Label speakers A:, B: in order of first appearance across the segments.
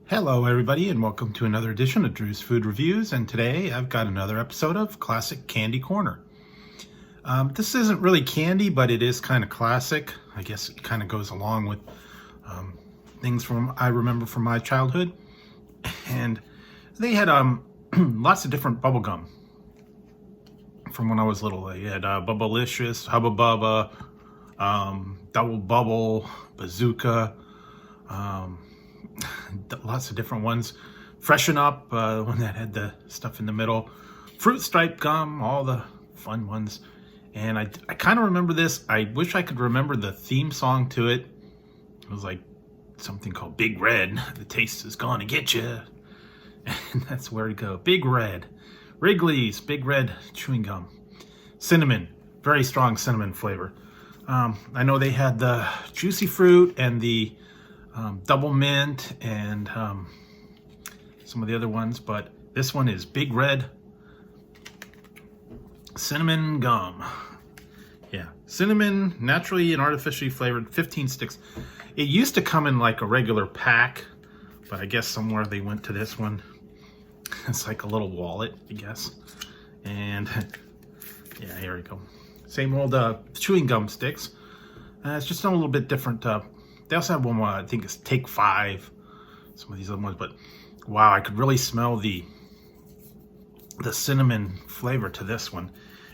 A: Hello everybody and welcome to another edition of Drew's Food Reviews, and today I've got another episode of Classic Candy Corner. This isn't really candy, but it is kind of classic. I guess it kind of goes along with things I remember from my childhood. And they had lots of different bubble gum from when I was little. They had Bubblicious, Hubba Bubba, Double Bubble, Bazooka, lots of different ones. Freshen Up, the one that had the stuff in the middle. Fruit Stripe Gum, all the fun ones. And I kind of remember this. I wish I could remember the theme song to it. It was like something called Big Red. The taste is gonna get you. And that's where to go. Big Red. Wrigley's Big Red Chewing Gum. Cinnamon. Very strong cinnamon flavor. I know they had the Juicy Fruit and the Double Mint and some of the other ones, but this one is Big Red Cinnamon Gum. Yeah, cinnamon, naturally and artificially flavored, 15 sticks. It used to come in like a regular pack, but I guess somewhere they went to this one. It's like a little wallet, I guess. And yeah, here we go. Same old chewing gum sticks. It's just a little bit different. They also have one more, I think it's Take 5. Some of these other ones, but wow, I could really smell the cinnamon flavor to this one.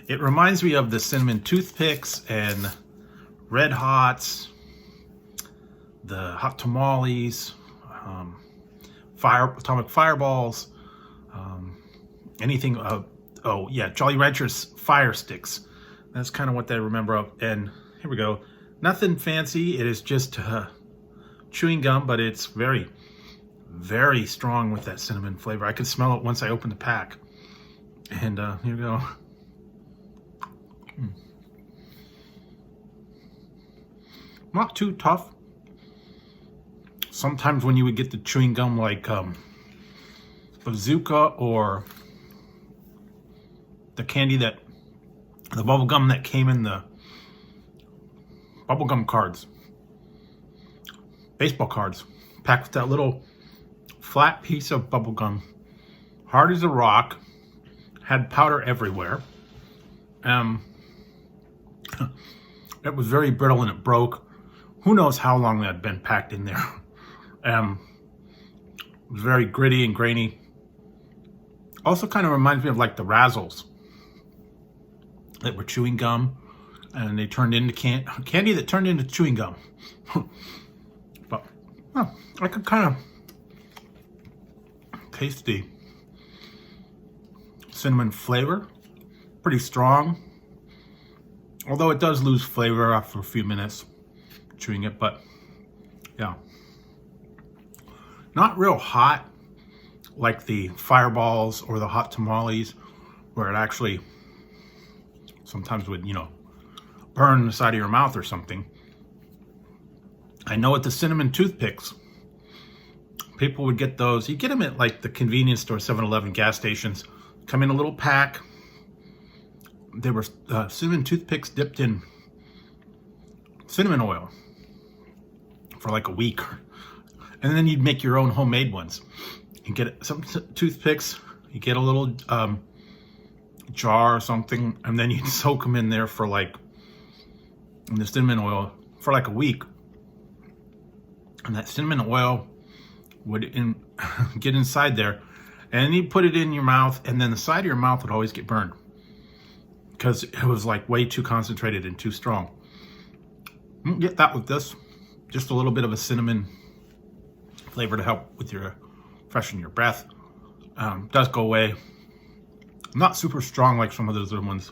A: It reminds me of the cinnamon toothpicks and Red Hots, the hot tamales, atomic fireballs, anything. Oh yeah, Jolly Ranchers fire sticks. That's kind of what I remember of. And here we go. Nothing fancy. It is just chewing gum, but it's very, very strong with that cinnamon flavor. I could smell it once I opened the pack. And here we go. Not too tough. Sometimes when you would get the chewing gum like Bazooka or the bubble gum that came in the bubblegum cards, baseball cards, packed with that little flat piece of bubblegum, hard as a rock, had powder everywhere. It was very brittle and it broke. Who knows how long that had been packed in there. It was very gritty and grainy. Also kind of reminds me of like the Razzles that were chewing gum, and they turned into candy that turned into chewing gum. But I could kind of taste the cinnamon flavor. Pretty strong. Although it does lose flavor after a few minutes chewing it, but yeah. Not real hot like the fireballs or the hot tamales, where it actually sometimes would, burn the side of your mouth or something. I know at the cinnamon toothpicks, people would get those. You get them at like the convenience store, 7-Eleven, gas stations. Come in a little pack. They were cinnamon toothpicks dipped in cinnamon oil for like a week. And then you'd make your own homemade ones. You get some toothpicks, you get a little jar or something, and then you'd soak them in there for like, in the cinnamon oil for like a week. And that cinnamon oil would get inside there, and you put it in your mouth, and then the side of your mouth would always get burned because it was like way too concentrated and too strong. You get that with this. Just a little bit of a cinnamon flavor to help with freshen your breath. Does go away. Not super strong like some of those other ones.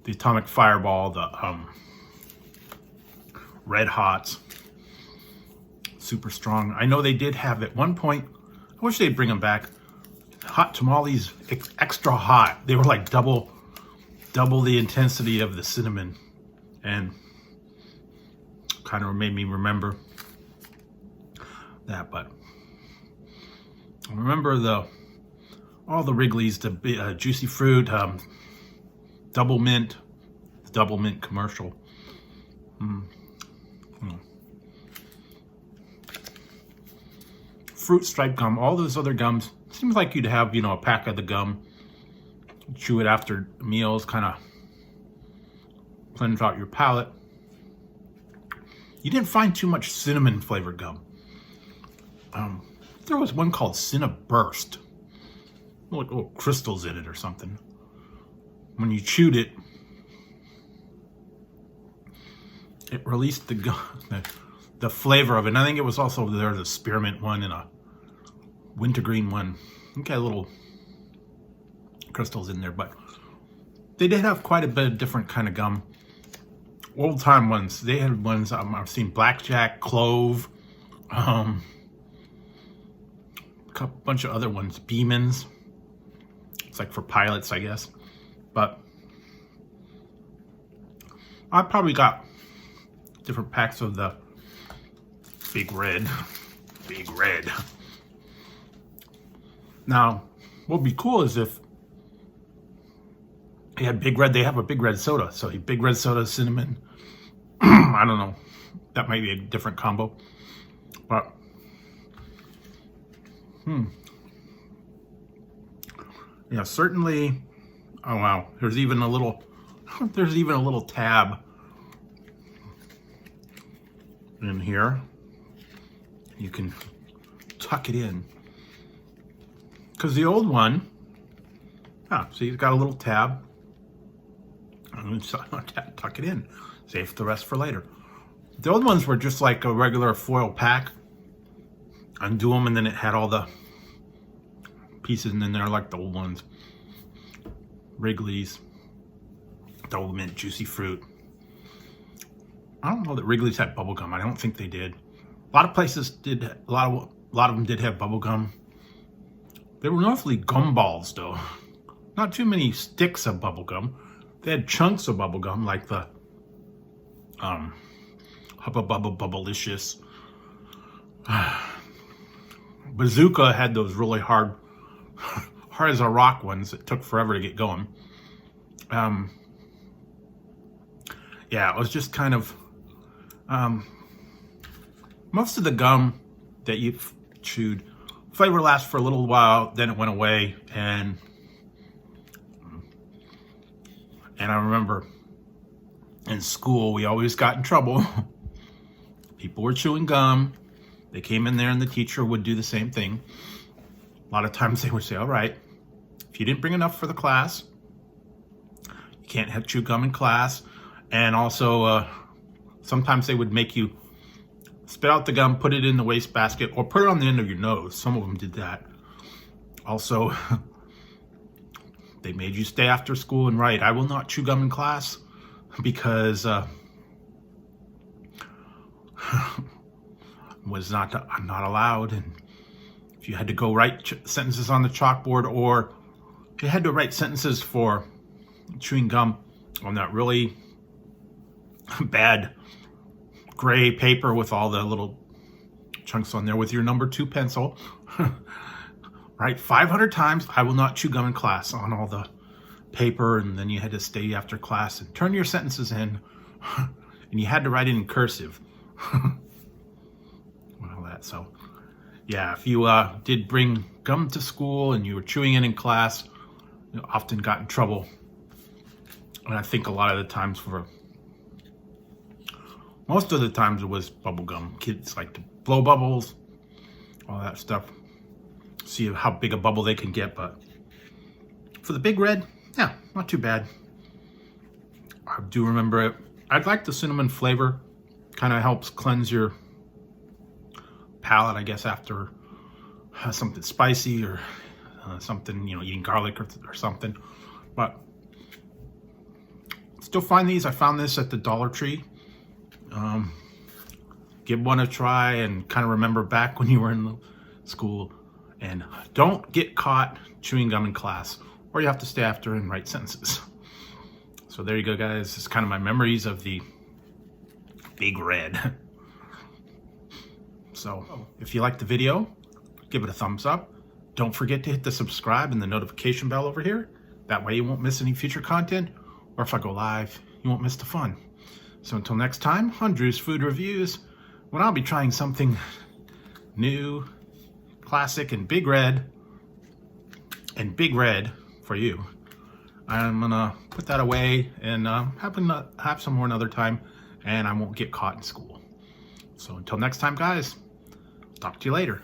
A: The Atomic Fireball, the Red Hots. Super strong. I know they did have at one point, I wish they'd bring them back, hot tamales extra hot. They were like double the intensity of the cinnamon, and kind of made me remember that. But I remember all the Wrigley's, the Juicy Fruit, Double Mint, the Double Mint commercial. fruit stripe gum, all those other gums, seems like you'd have, you know, a pack of the gum, chew it after meals, kind of cleanse out your palate. You didn't find too much cinnamon flavored gum. There was one called Cinnaburst, little crystals in it or something. When you chewed it, it released the gum, the flavor of it. And I think it was also there the spearmint one and a wintergreen one. Okay, little crystals in there, but they did have quite a bit of different kind of gum. Old time ones. They had ones I've seen: blackjack, clove, a bunch of other ones, Beeman's. It's like for pilots, I guess. But I probably got different packs of the Big Red. Big Red. Now, what would be cool is if they had Big Red, they have a Big Red soda. So Big Red soda, cinnamon. I don't know. That might be a different combo. But, yeah, certainly. Oh wow, there's even a little tab in here. You can tuck it in. Because the old one, see, it's got a little tab. Tuck it in. Save the rest for later. The old ones were just like a regular foil pack. Undo them, and then it had all the pieces in there like the old ones. Wrigley's, double mint, juicy fruit. I don't know that Wrigley's had bubble gum. I don't think they did. A lot of places did. A lot of them did have bubble gum. They were mostly gumballs, though. Not too many sticks of bubble gum. They had chunks of bubble gum, like the Hubba Bubba Bubblicious. Bazooka had those really hard as a rock ones that took forever to get going. Yeah, it was just kind of most of the gum that you chewed, flavor lasts for a little while, then it went away, and I remember in school we always got in trouble. People were chewing gum. They came in there and the teacher would do the same thing. A lot of times they would say, all right, if you didn't bring enough for the class, you can't have chew gum in class. And also, sometimes they would make you spit out the gum, put it in the wastebasket, or put it on the end of your nose. Some of them did that. Also, they made you stay after school and write, I will not chew gum in class, because was not allowed. And if you had to go write sentences on the chalkboard, or you had to write sentences for chewing gum on that really bad gray paper with all the little chunks on there with your number 2 pencil, write 500 times, I will not chew gum in class, on all the paper, and then you had to stay after class and turn your sentences in, and you had to write it in cursive. All that. So yeah, if you did bring gum to school and you were chewing it in class, you often got in trouble. And I think a lot of the times, most of the times, it was bubble gum. Kids like to blow bubbles, all that stuff. See how big a bubble they can get. But for the Big Red, yeah, not too bad. I do remember it. I'd like the cinnamon flavor. Kind of helps cleanse your palate, I guess, after something spicy or something, eating garlic or something. But still find these. I found this at the Dollar Tree. Give one a try and kind of remember back when you were in school. And don't get caught chewing gum in class, or you have to stay after and write sentences. So there you go, guys. It's kind of my memories of the Big Red. So if you liked the video, give it a thumbs up. Don't forget to hit the subscribe and the notification bell over here. That way you won't miss any future content, or if I go live, you won't miss the fun. So until next time on Drew's Food Reviews, when I'll be trying something new, classic in big red for you. I'm gonna put that away and have some more another time, and I won't get caught in school. So until next time, guys, talk to you later.